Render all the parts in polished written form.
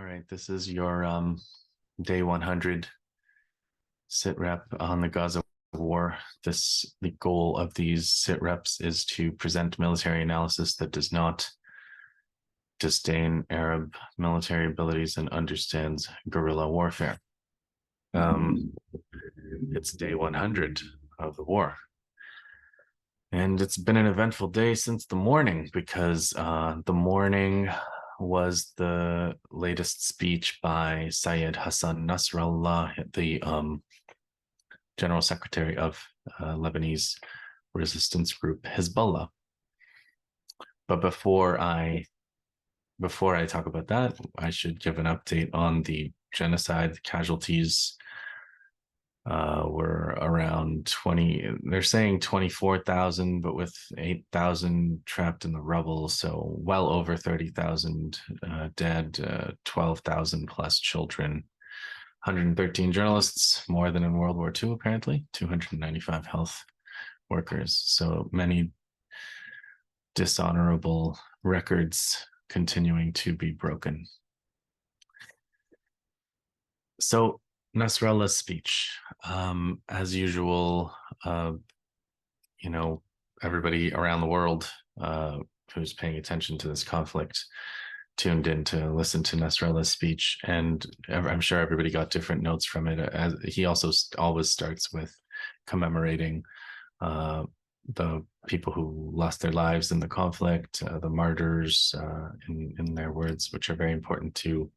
All right, this is your day 100 sit rep on the Gaza War. The goal of these sit reps is to present military analysis that does not disdain Arab military abilities and understands guerrilla warfare. It's day 100 of the war. And it's been an eventful day since the morning because the morning was the latest speech by Syed Hassan Nasrallah, the General Secretary of Lebanese resistance group Hezbollah. But before I talk about that, I should give an update on the genocide casualties. Were around 20, they're saying 24,000, but with 8,000 trapped in the rubble. So well over 30,000 dead, 12,000 plus children, 113 journalists, more than in World War II, apparently, 295 health workers. So many dishonorable records continuing to be broken. So Nasrallah's speech, as usual, everybody around the world who's paying attention to this conflict tuned in to listen to Nasrallah's speech, and I'm sure everybody got different notes from it. As he also always starts with commemorating the people who lost their lives in the conflict, the martyrs, in their words, which are very important to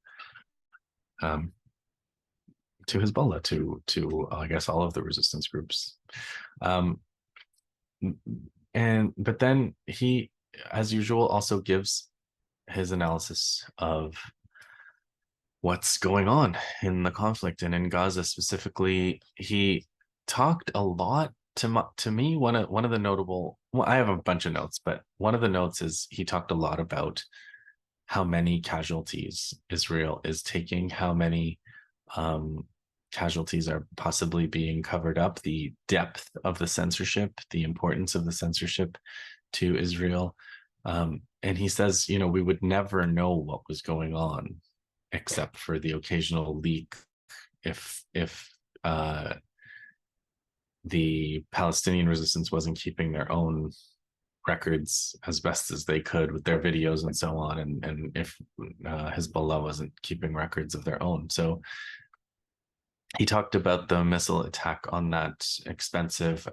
Hezbollah, to I guess all of the resistance groups. But then he, as usual, also gives his analysis of what's going on in the conflict and in Gaza specifically. He talked a lot to me. One of the notable, well, I have a bunch of notes, but one of the notes is he talked a lot about how many casualties Israel is taking, how many casualties are possibly being covered up, the depth of the censorship, the importance of the censorship to Israel. And he says, we would never know what was going on except for the occasional leak if the Palestinian resistance wasn't keeping their own records as best as they could with their videos and so on, and if Hezbollah wasn't keeping records of their own. So he talked about the missile attack on that expensive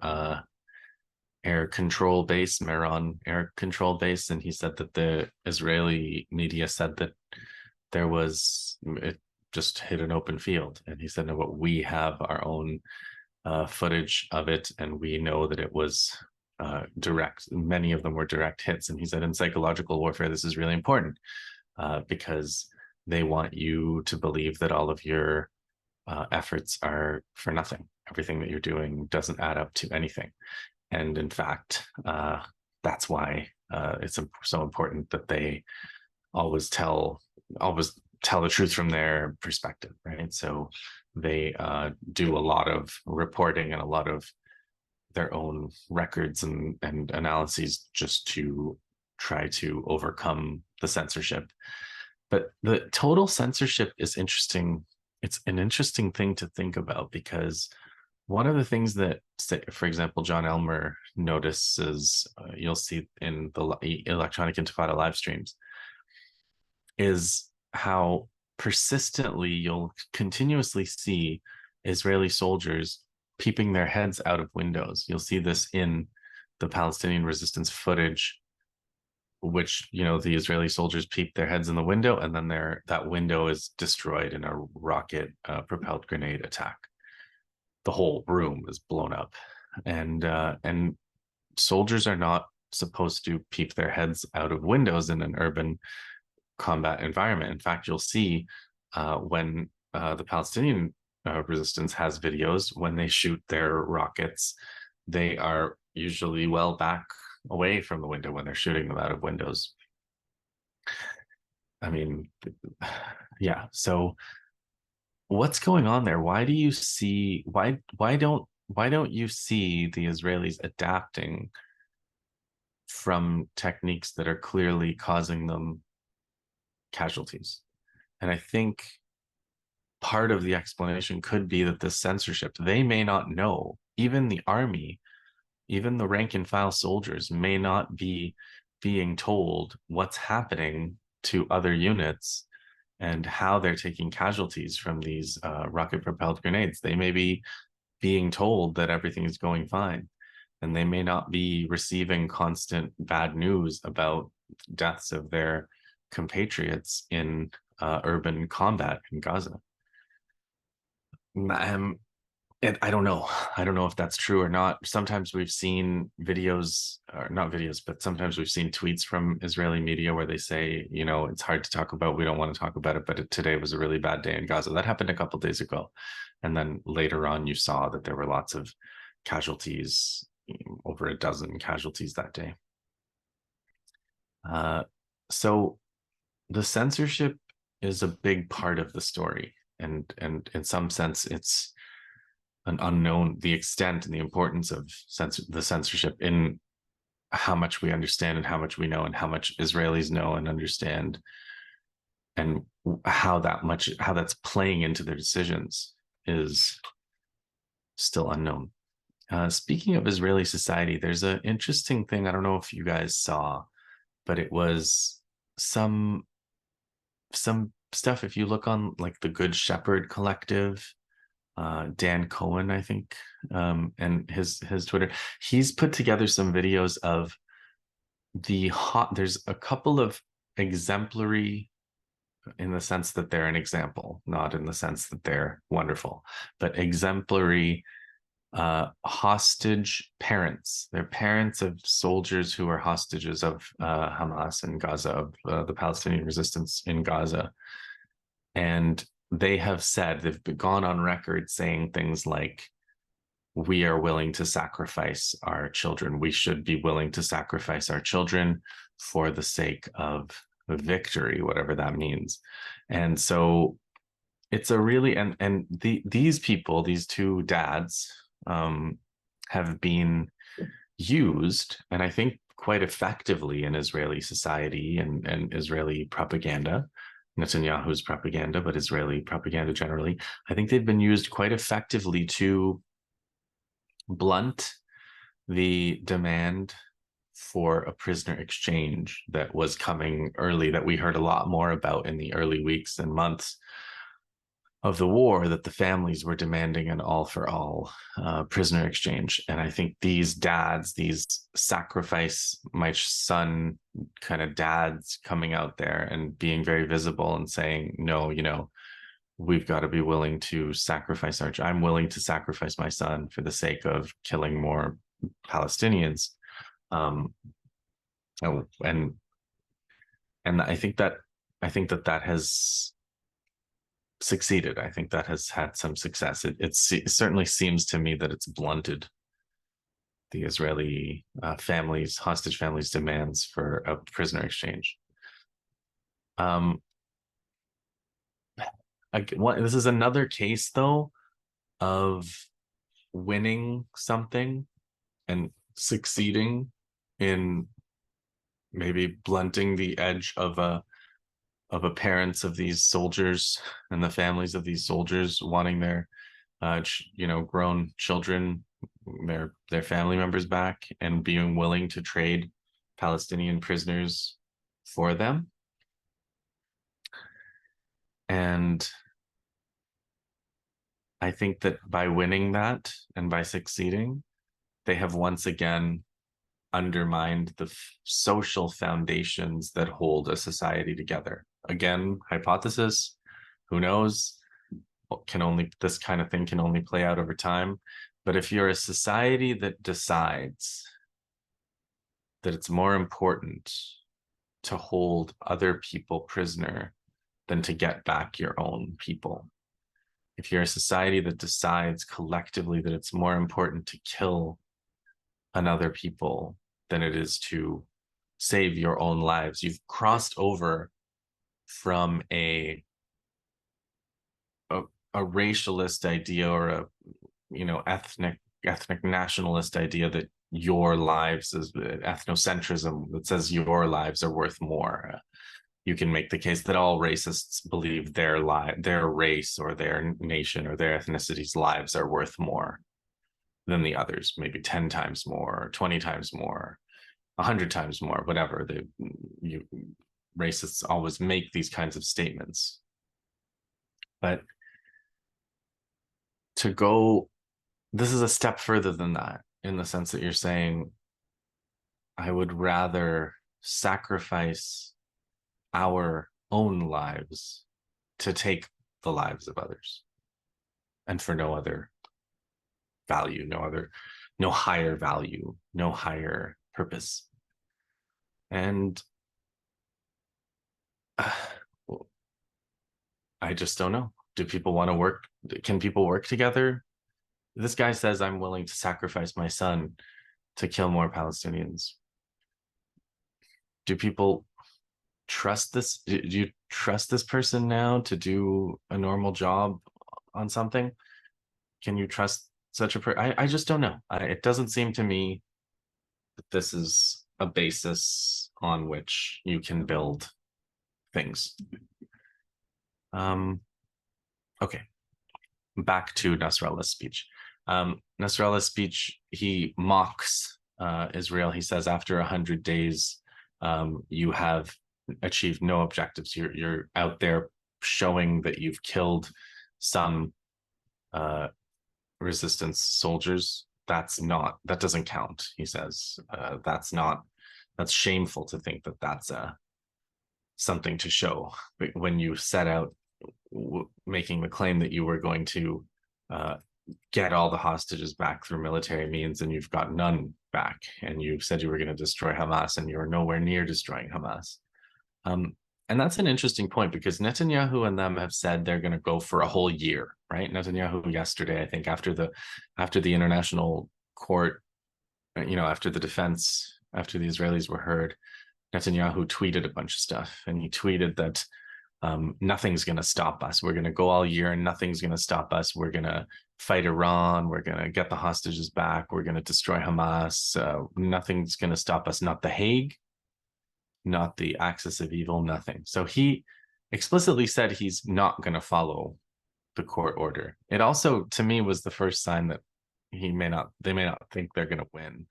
air control base, Meron air control base, and he said that the Israeli media said that it just hit an open field, and he said, no, but we have our own footage of it, and we know that it was direct. Many of them were direct hits, and he said in psychological warfare this is really important because they want you to believe that all of your efforts are for nothing. Everything that you're doing doesn't add up to anything. And in fact, that's why it's so important that they always tell the truth from their perspective, right? So they do a lot of reporting and a lot of their own records and analyses just to try to overcome the censorship. But the total censorship is interesting. It's an interesting thing to think about, because one of the things that, for example, John Elmer notices, you'll see in the Electronic Intifada live streams, is how persistently you'll continuously see Israeli soldiers peeping their heads out of windows. You'll see this in the Palestinian resistance footage, which, the Israeli soldiers peep their heads in the window, and then that window is destroyed in a rocket propelled grenade attack. The whole room is blown up, and soldiers are not supposed to peep their heads out of windows in an urban combat environment. In fact, you'll see when the Palestinian resistance has videos, when they shoot their rockets, they are usually well back away from the window when they're shooting them out of windows. I mean, yeah. So what's going on there? Why don't you see the Israelis adapting from techniques that are clearly causing them casualties? And I think part of the explanation could be that this censorship, they may not know, even the army, even the rank and file soldiers may not be being told what's happening to other units and how they're taking casualties from these rocket propelled grenades. They may be being told that everything is going fine, and they may not be receiving constant bad news about deaths of their compatriots in urban combat in Gaza. And I don't know. I don't know if that's true or not. Sometimes we've seen videos, or not videos, but sometimes we've seen tweets from Israeli media where they say, you know, it's hard to talk about. We don't want to talk about it, but today was a really bad day in Gaza. That happened a couple of days ago. And then later on, you saw that there were lots of casualties, over a dozen casualties that day. So the censorship is a big part of the story. And in some sense, it's an unknown, the extent and the importance of the censorship in how much we understand and how much we know and how much Israelis know and understand, and how that's playing into their decisions is still unknown. Speaking of Israeli society, there's an interesting thing. I don't know if you guys saw, but it was some stuff. If you look on like the Good Shepherd Collective, Dan Cohen, I think, and his Twitter, he's put together some videos of there's a couple of exemplary, in the sense that they're an example, not in the sense that they're wonderful, but exemplary hostage parents. They're parents of soldiers who are hostages of Hamas in Gaza, of the Palestinian resistance in Gaza. And they have said, they've gone on record saying things like, we are willing to sacrifice our children. We should be willing to sacrifice our children for the sake of victory, whatever that means. And so it's a really, these people, these two dads, have been used, and I think quite effectively, in Israeli society and Israeli propaganda, Netanyahu's propaganda, but Israeli propaganda generally. I think they've been used quite effectively to blunt the demand for a prisoner exchange that was coming early, that we heard a lot more about in the early weeks and months of the war, that the families were demanding an all-for-all prisoner exchange. And I think these dads, these sacrifice my son kind of dads, coming out there and being very visible and saying, no, you know, we've got to be willing to sacrifice I'm willing to sacrifice my son for the sake of killing more Palestinians. And I think that has succeeded. I think that has had some success. It certainly seems to me that it's blunted the Israeli hostage families' demands for a prisoner exchange. This is another case, though, of winning something and succeeding in maybe blunting the edge of parents of these soldiers and the families of these soldiers wanting their grown children, their family members back, and being willing to trade Palestinian prisoners for them. And I think that by winning that and by succeeding, they have once again undermined the social foundations that hold a society together. Again, hypothesis, who knows? This kind of thing can only play out over time. But if you're a society that decides that it's more important to hold other people prisoner than to get back your own people, if you're a society that decides collectively that it's more important to kill another people than it is to save your own lives, you've crossed over from a racialist idea or a ethnic nationalist idea that your lives is ethnocentrism, that says your lives are worth more. You can make the case that all racists believe their race or their nation or their ethnicity's lives are worth more than the others, maybe 10 times more, 20 times more, 100 times more, whatever. Racists always make these kinds of statements. But this is a step further than that, in the sense that you're saying, I would rather sacrifice our own lives to take the lives of others, and for no other value, no higher value, no higher purpose. And I just don't know. Do people want to work? Can people work together? This guy says, I'm willing to sacrifice my son to kill more Palestinians. Do people trust this? Do you trust this person now to do a normal job on something? Can you trust such a person? I just don't know. It doesn't seem to me that this is a basis on which you can build things. Okay, back to Nasrallah's speech. Nasrallah's speech, he mocks Israel. He says, after 100 days, you have achieved no objectives. You're out there showing that you've killed some resistance soldiers. That doesn't count, he says. That's shameful to think that that's something to show. But when you set out making the claim that you were going to get all the hostages back through military means, and you've got none back, and you said you were going to destroy Hamas, and you're nowhere near destroying Hamas. And that's an interesting point, because Netanyahu and them have said they're going to go for a whole year, right? Netanyahu yesterday, I think, after the international court, after the Israelis were heard, Netanyahu tweeted a bunch of stuff, and he tweeted that nothing's going to stop us. We're going to go all year and nothing's going to stop us. We're going to fight Iran. We're going to get the hostages back. We're going to destroy Hamas. Nothing's going to stop us. Not The Hague, not the axis of evil, nothing. So he explicitly said he's not going to follow the court order. It also, to me, was the first sign that they may not think they're going to win.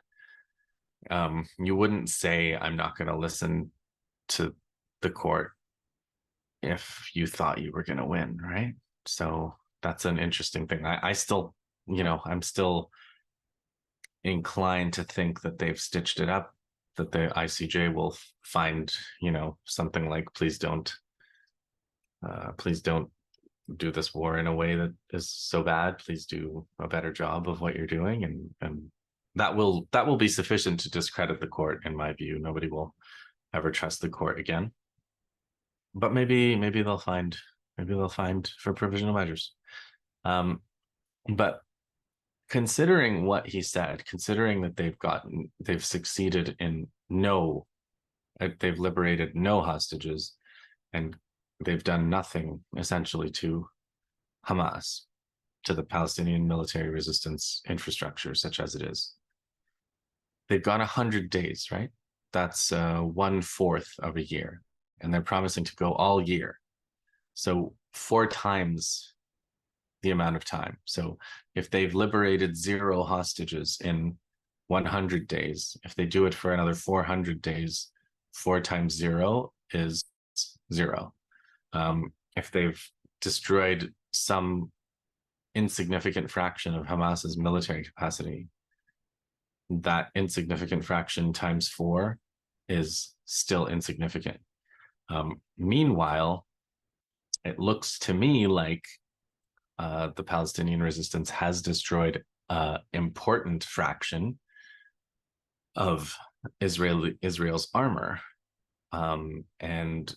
You wouldn't say, I'm not going to listen to the court if you thought you were going to win, right? So that's an interesting thing. I'm still inclined to think that they've stitched it up, that the ICJ will find, something like, please don't do this war in a way that is so bad. Please do a better job of what you're doing, and that will be sufficient to discredit the court, in my view. Nobody will ever trust the court again. But maybe they'll find for provisional measures. But considering what he said, considering that they've succeeded in they've liberated no hostages, and they've done nothing essentially to Hamas, to the Palestinian military resistance infrastructure, such as it is. They've gone 100 days, right? That's 1/4 of a year, and they're promising to go all year. So 4 times the amount of time. So if they've liberated 0 hostages in 100 days, if they do it for another 400 days, 4 times 0 is 0. If they've destroyed some insignificant fraction of Hamas's military capacity, that insignificant fraction times 4 is still insignificant. Meanwhile, it looks to me like the Palestinian resistance has destroyed an important fraction of Israel's armor, and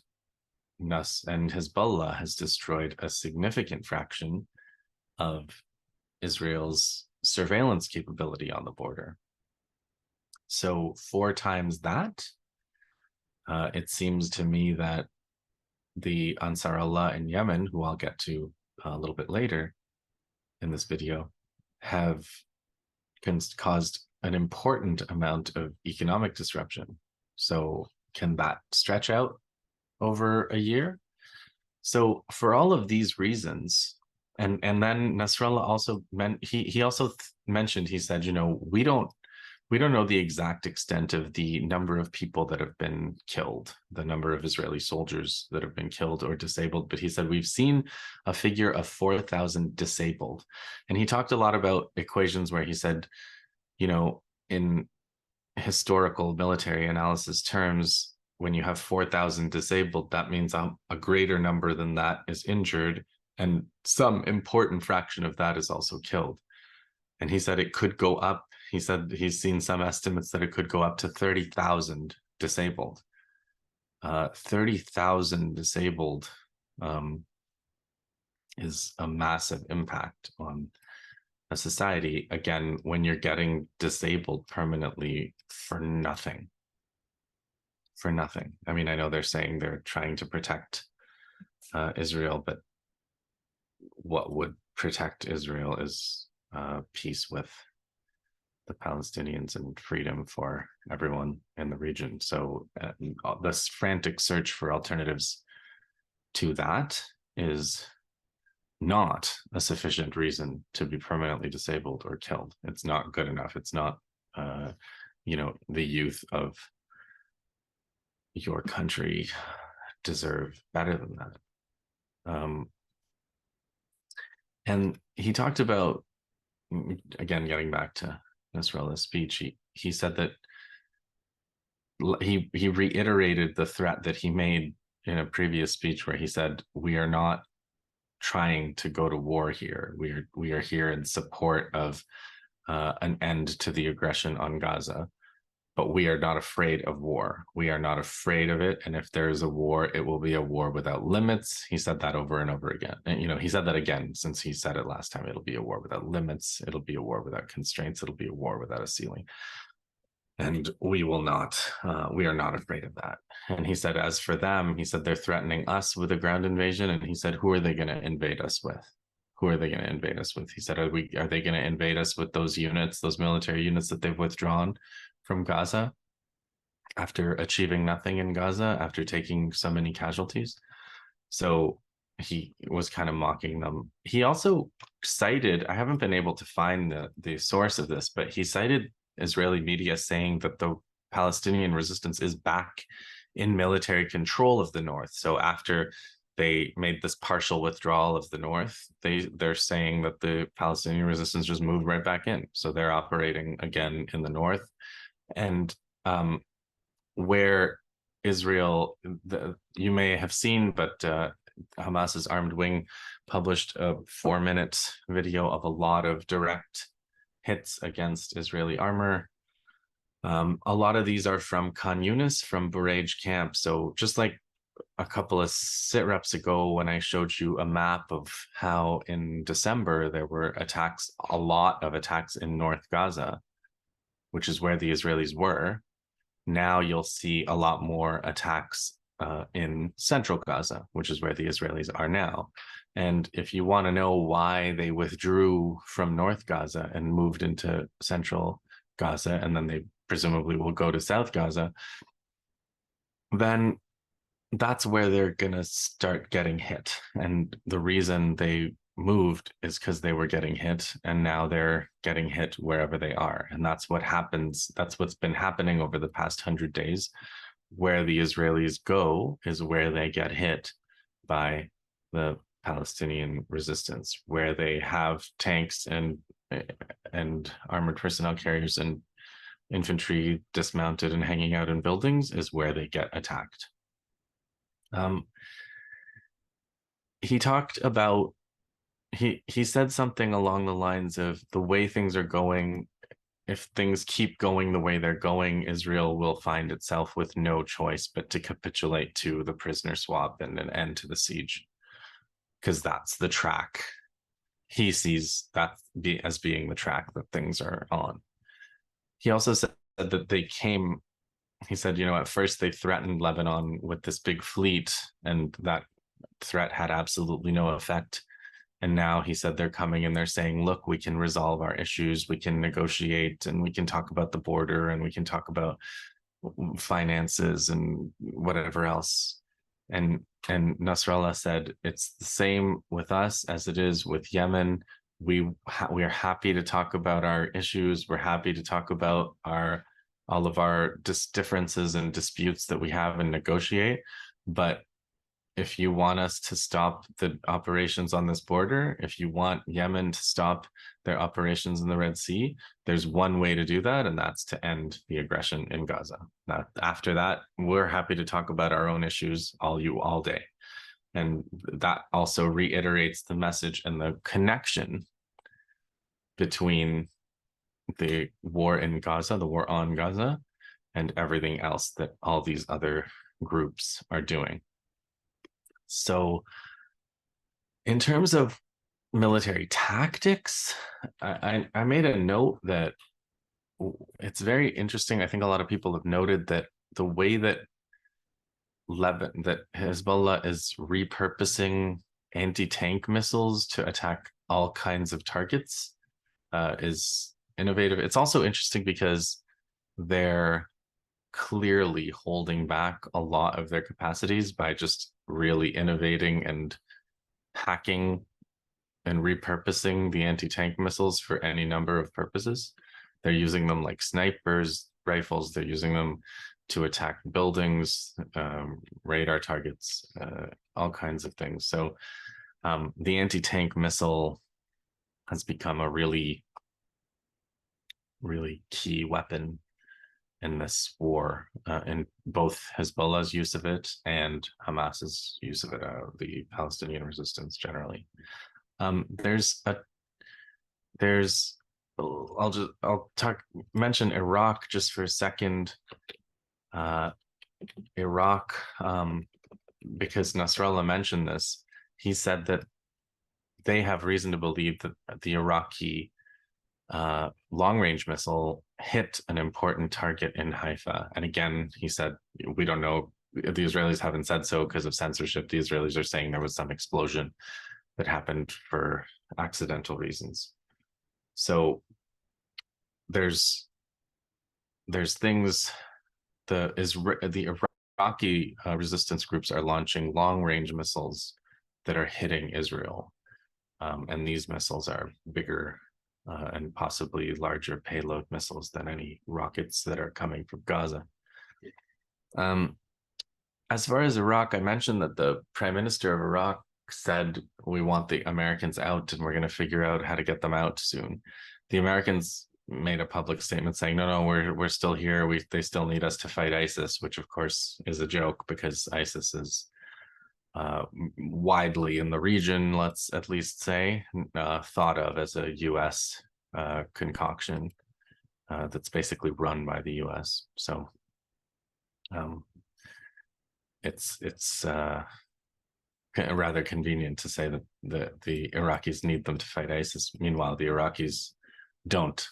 Hezbollah has destroyed a significant fraction of Israel's surveillance capability on the border. So 4 times that, it seems to me that the Ansarallah in Yemen, who I'll get to a little bit later in this video, have caused an important amount of economic disruption. So can that stretch out over a year. So for all of these reasons, and then Nasrallah also he also mentioned, he said, we don't know the exact extent of the number of people that have been killed, the number of Israeli soldiers that have been killed or disabled, but he said we've seen a figure of 4,000 disabled. And he talked a lot about equations where he said, in historical military analysis terms, when you have 4,000 disabled, that means a greater number than that is injured, and some important fraction of that is also killed. And he said it could go up. He said he's seen some estimates that it could go up to 30,000 disabled. 30,000 disabled is a massive impact on a society. Again, when you're getting disabled permanently for nothing. For nothing. I mean, I know they're saying they're trying to protect Israel, but what would protect Israel is peace with the Palestinians and freedom for everyone in the region. So this frantic search for alternatives to that is not a sufficient reason to be permanently disabled or killed. It's not good enough. It's not, the youth of your country deserve better than that. And he talked about, again, getting back to Nasrallah's speech, he said that he reiterated the threat that he made in a previous speech where he said, we are not trying to go to war here. We are here in support of an end to the aggression on Gaza, but we are not afraid of war. We are not afraid of it. And if there is a war, it will be a war without limits. He said that over and over again. And, he said that again, since he said it last time. It'll be a war without limits. It'll be a war without constraints. It'll be a war without a ceiling. And we will not, we are not afraid of that. And he said, as for them, he said, they're threatening us with a ground invasion. And he said, who are they going to invade us with? Who are they going to invade us with? He said, are they going to invade us with those units, those military units that they've withdrawn from Gaza after achieving nothing in Gaza, after taking so many casualties? So he was kind of mocking them. He also cited, I haven't been able to find the source of this, but he cited Israeli media saying that the Palestinian resistance is back in military control of the north. So after they made this partial withdrawal of the north, they're saying that the Palestinian resistance just moved right back in. So they're operating again in the north. And where Israel, you may have seen, but Hamas's armed wing published a 4-minute video of a lot of direct hits against Israeli armor. A lot of these are from Khan Yunis, from Burej camp. So just like a couple of sit reps ago, when I showed you a map of how in December there were attacks, a lot of attacks in North Gaza, which is where the Israelis were. Now you'll see a lot more attacks in central Gaza, which is where the Israelis are now. And if you want to know why they withdrew from North Gaza and moved into central Gaza, and then they presumably will go to South Gaza, then that's where they're going to start getting hit. And the reason they moved is because they were getting hit, and now they're getting hit wherever they are. And that's what happens. That's what's been happening over the past 100 days. Where the Israelis go is where they get hit by the Palestinian resistance. Where they have tanks and armored personnel carriers and infantry dismounted and hanging out in buildings is where they get attacked. He talked about, he said something along the lines of, the way things are going, if things keep going the way they're going, Israel will find itself with no choice but to capitulate to the prisoner swap and an end to the siege, because that's the track he sees that as being the track that things are on. He also said that he said, at first they threatened Lebanon with this big fleet, and that threat had absolutely no effect. And now he said they're coming and they're saying, look, we can resolve our issues, we can negotiate, and we can talk about the border, and we can talk about finances and whatever else. and Nasrallah said it's the same with us as it is with Yemen. We are happy to talk about our issues. We're happy to talk about all of our differences and disputes that we have and negotiate. But if you want us to stop the operations on this border, if you want Yemen to stop their operations in the Red Sea, there's one way to do that, and that's to end the aggression in Gaza. Now, after that, we're happy to talk about our own issues all day. And that also reiterates the message and the connection between the war in Gaza, the war on Gaza, and everything else that all these other groups are doing. So in terms of military tactics, I made a note that it's very interesting. I think a lot of people have noted that the way that Hezbollah is repurposing anti-tank missiles to attack all kinds of targets is innovative. It's also interesting because they're clearly holding back a lot of their capacities by just really innovating and hacking and repurposing the anti-tank missiles for any number of purposes. They're using them like snipers, rifles. They're using them to attack buildings, radar targets, all kinds of things. So the anti-tank missile has become a really, really key weapon in this war, in both Hezbollah's use of it and Hamas's use of it, the Palestinian resistance generally. I'll mention Iraq just for a second. Iraq, because Nasrallah mentioned this, he said that they have reason to believe that the Iraqi long-range missile hit an important target in Haifa. And again, he said, we don't know. The Israelis haven't said so because of censorship. The Israelis are saying there was some explosion that happened for accidental reasons. So there's things, the Iraqi resistance groups are launching long-range missiles that are hitting Israel. And these missiles are bigger and possibly larger payload missiles than any rockets that are coming from Gaza. As far as Iraq, I mentioned that the Prime Minister of Iraq said, we want the Americans out and we're going to figure out how to get them out soon. The Americans made a public statement saying, no, we're still here. They still need us to fight ISIS, which of course is a joke because ISIS is widely in the region, let's at least say, thought of as a U.S. Concoction that's basically run by the U.S. So it's rather convenient to say that the Iraqis need them to fight ISIS. Meanwhile, the Iraqis don't,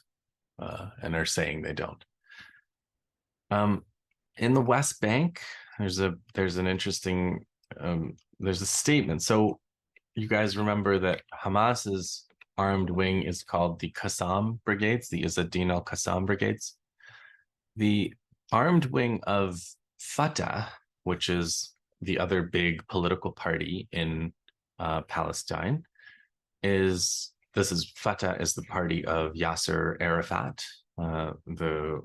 and are saying they don't. In the West Bank, there's an interesting there's a statement. So you guys remember that Hamas's armed wing is called the Qassam Brigades, the Izzad-Din al-Qassam Brigades. The armed wing of Fatah, which is the other big political party in Palestine, Fatah is the party of Yasser Arafat, the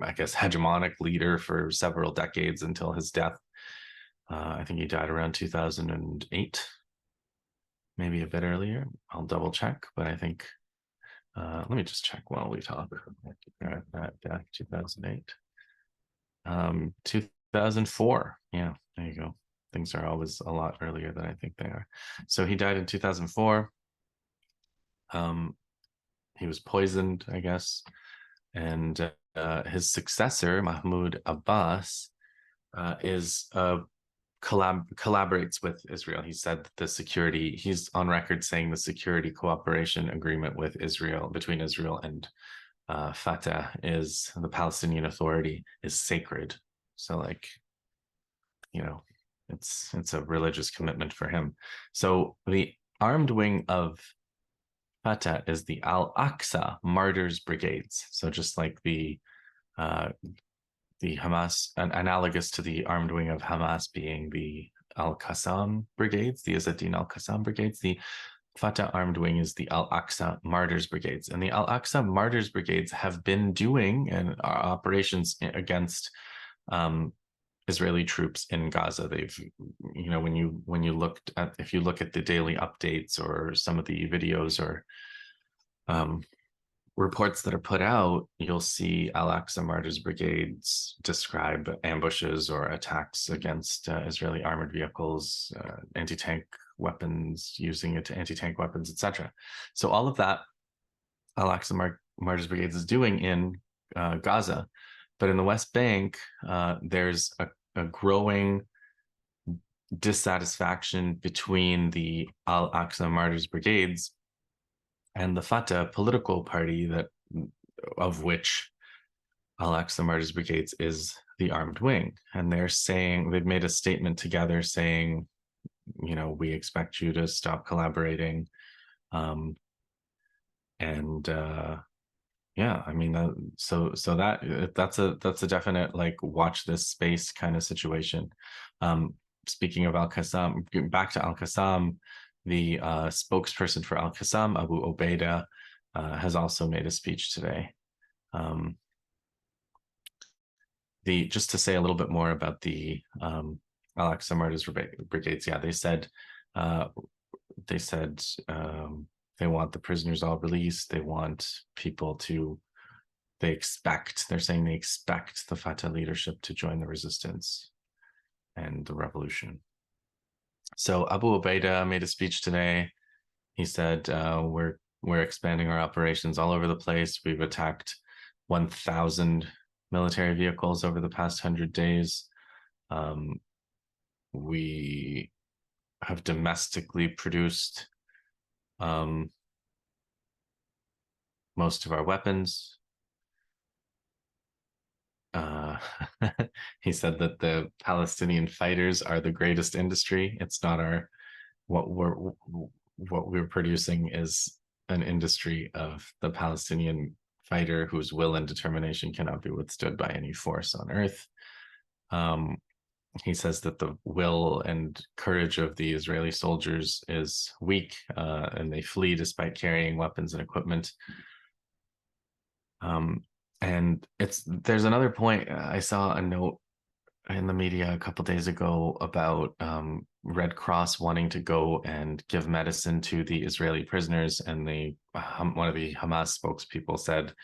I guess hegemonic leader for several decades until his death. I think he died around 2008, maybe a bit earlier. I'll double check, but I think let me just check while we talk. 2008, 2004. Yeah, there you go. Things are always a lot earlier than I think they are. So he died in 2004. He was poisoned, I guess, and his successor, Mahmoud Abbas, collaborates with Israel. He said that he's on record saying the security cooperation agreement with Israel, between Israel and Fatah, is the Palestinian Authority, is sacred. So it's a religious commitment for him. So the armed wing of Fatah is the Al-Aqsa Martyrs Brigades. So just like the Hamas, analogous to the armed wing of Hamas being the Al-Qassam brigades, the Izz-ad-Din Al-Qassam brigades. The Fatah armed wing is the Al-Aqsa Martyrs Brigades. And the Al-Aqsa Martyrs Brigades have been doing operations against Israeli troops in Gaza. They've, when you looked at, if you look at the daily updates or some of the videos or reports that are put out, you'll see Al-Aqsa Martyrs Brigades describe ambushes or attacks against Israeli armored vehicles, anti-tank weapons, using it to anti-tank weapons, etc. So all of that Al-Aqsa Martyrs Brigades is doing in Gaza. But in the West Bank, there's a growing dissatisfaction between the Al-Aqsa Martyrs Brigades and the Fatah political party, of which Al-Aqsa Martyrs Brigades is the armed wing. And they've made a statement together saying, we expect you to stop collaborating. Yeah, I mean, so that's a definite, like, watch this space kind of situation. Speaking of Al-Qassam, back to Al-Qassam, the spokesperson for Al-Qassam, Abu Obeida, has also made a speech today. Just to say a little bit more about the Al-Aqsa Martyrs Brigades, yeah, they said they want the prisoners all released. They want people they're saying they expect the Fatah leadership to join the resistance and the revolution. So Abu Obeida made a speech today. He said, we're expanding our operations all over the place. We've attacked 1,000 military vehicles over the past 100 days. We have domestically produced most of our weapons. He said that the Palestinian fighters are the greatest industry. It's not what we're producing is an industry of the Palestinian fighter whose will and determination cannot be withstood by any force on earth. He says that the will and courage of the Israeli soldiers is weak, and they flee despite carrying weapons and equipment. And there's another point. I saw a note in the media a couple days ago about Red Cross wanting to go and give medicine to the Israeli prisoners, and one of the Hamas spokespeople said,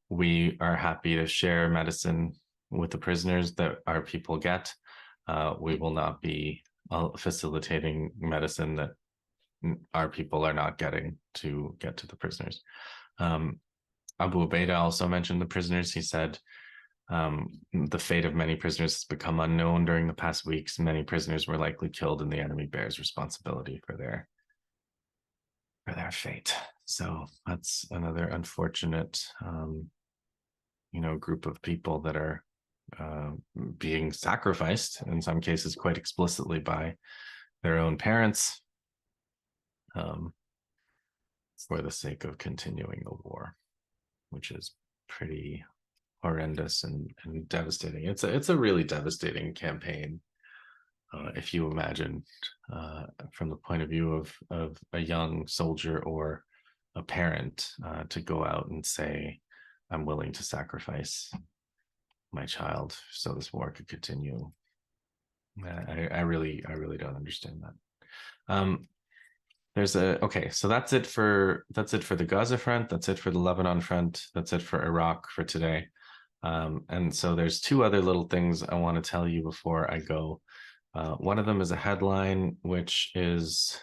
"We are happy to share medicine with the prisoners that our people get. We will not be facilitating medicine that our people are not getting to get to the prisoners." Abu Obeida also mentioned the prisoners. He said, the fate of many prisoners has become unknown during the past weeks. Many prisoners were likely killed, and the enemy bears responsibility for their fate. So that's another unfortunate, group of people that are being sacrificed, in some cases quite explicitly by their own parents, for the sake of continuing the war, which is pretty horrendous and devastating. It's a really devastating campaign. If you imagine from the point of view of a young soldier or a parent, to go out and say, I'm willing to sacrifice my child so this war could continue. I really don't understand that. So that's it for the Gaza front. That's it for the Lebanon front. That's it for Iraq for today. And so there's two other little things I want to tell you before I go. One of them is a headline, which it's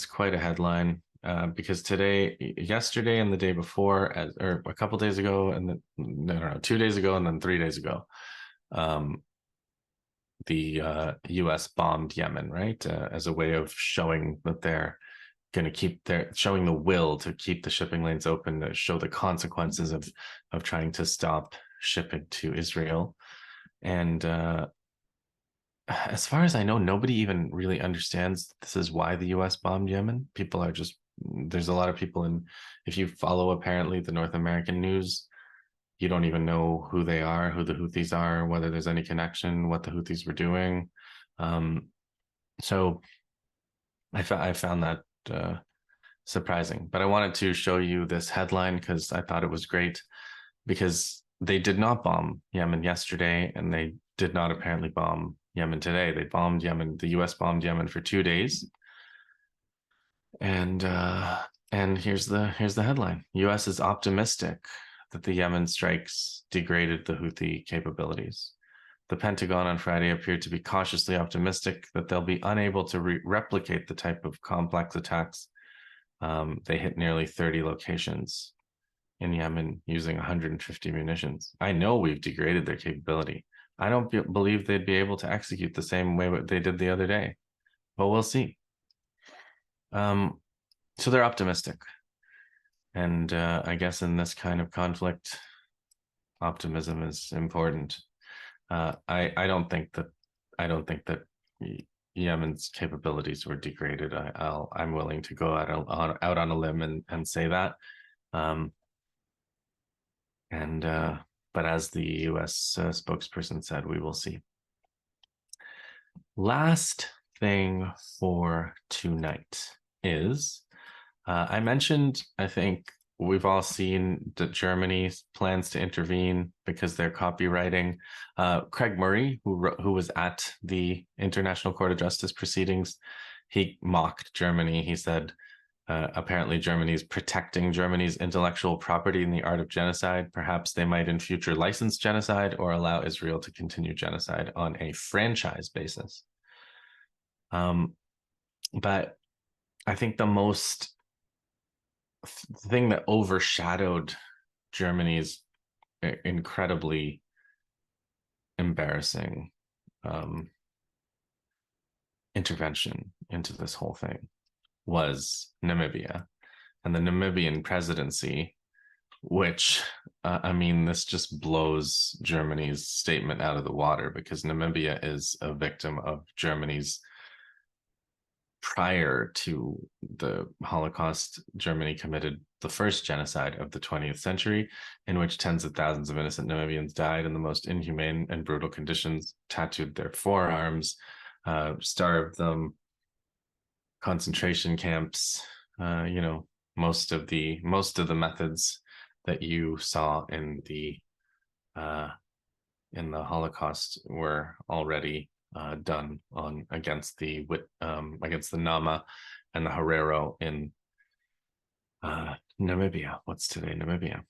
quite a headline, because yesterday and the day before, or a couple days ago, and then 2 days ago, and then 3 days ago, the U.S. bombed Yemen, right, as a way of showing that they're going to showing the will to keep the shipping lanes open, to show the consequences of trying to stop shipping to Israel. And as far as I know, nobody even really understands this is why the U.S. bombed Yemen. There's a lot of people if you follow apparently the North American news, you don't even know who they are, who the Houthis are, whether there's any connection, what the Houthis were doing. So I found that surprising. But I wanted to show you this headline because I thought it was great, because they did not bomb Yemen yesterday, and they did not apparently bomb Yemen today. They bombed Yemen. The U.S. bombed Yemen for 2 days, and here's the headline: U.S. is optimistic that the Yemen strikes degraded the Houthi capabilities. The Pentagon on Friday appeared to be cautiously optimistic that they'll be unable to replicate the type of complex attacks. They hit nearly 30 locations in Yemen using 150 munitions. I know we've degraded their capability. I don't believe they'd be able to execute the same way what they did the other day, but we'll see. So they're optimistic. And I guess in this kind of conflict, optimism is important. I don't think that Yemen's capabilities were degraded. I'm willing to go out on a limb and say that. But as the U.S. spokesperson said, we will see. Last thing for tonight is, I mentioned, I think we've all seen that Germany plans to intervene because they're copywriting. Craig Murray, who was at the International Court of Justice proceedings, he mocked Germany. He said, apparently Germany is protecting Germany's intellectual property in the art of genocide. Perhaps they might in future license genocide or allow Israel to continue genocide on a franchise basis. But I think the thing that overshadowed Germany's incredibly embarrassing intervention into this whole thing was Namibia and the Namibian presidency, which, I mean, this just blows Germany's statement out of the water, because Namibia is a victim of Germany's, prior to the Holocaust, Germany committed the first genocide of the 20th century, in which tens of thousands of innocent Namibians died in the most inhumane and brutal conditions, tattooed their forearms, starved them, concentration camps, most of the methods that you saw in the Holocaust were already done against the Nama and the Herero in Namibia. What's today Namibia?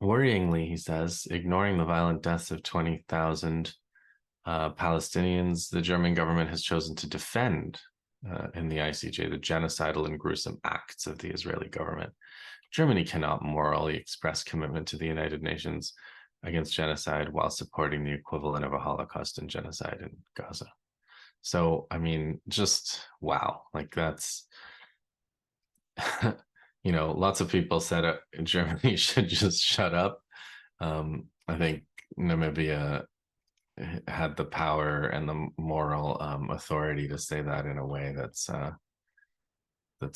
Worryingly, he says, ignoring the violent deaths of 20,000 Palestinians, the German government has chosen to defend in the ICJ the genocidal and gruesome acts of the Israeli government. Germany cannot morally express commitment to the United Nations against genocide while supporting the equivalent of a Holocaust and genocide in Gaza. So, I mean, just wow. Like, that's, lots of people said Germany should just shut up. I think Namibia had the power and the moral authority to say that in a way that's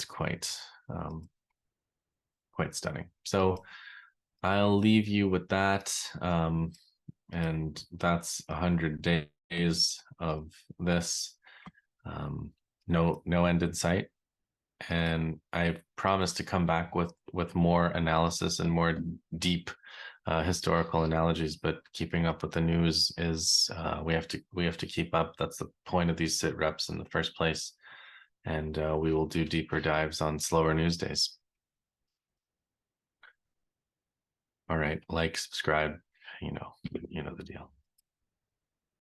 quite stunning. So I'll leave you with that, and that's 100 days of this. No end in sight, and I promise to come back with more analysis and more deep historical analogies. But keeping up with the news is we have to keep up. That's the point of these sit reps in the first place, and we will do deeper dives on slower news days. All right, like, subscribe, you know the deal.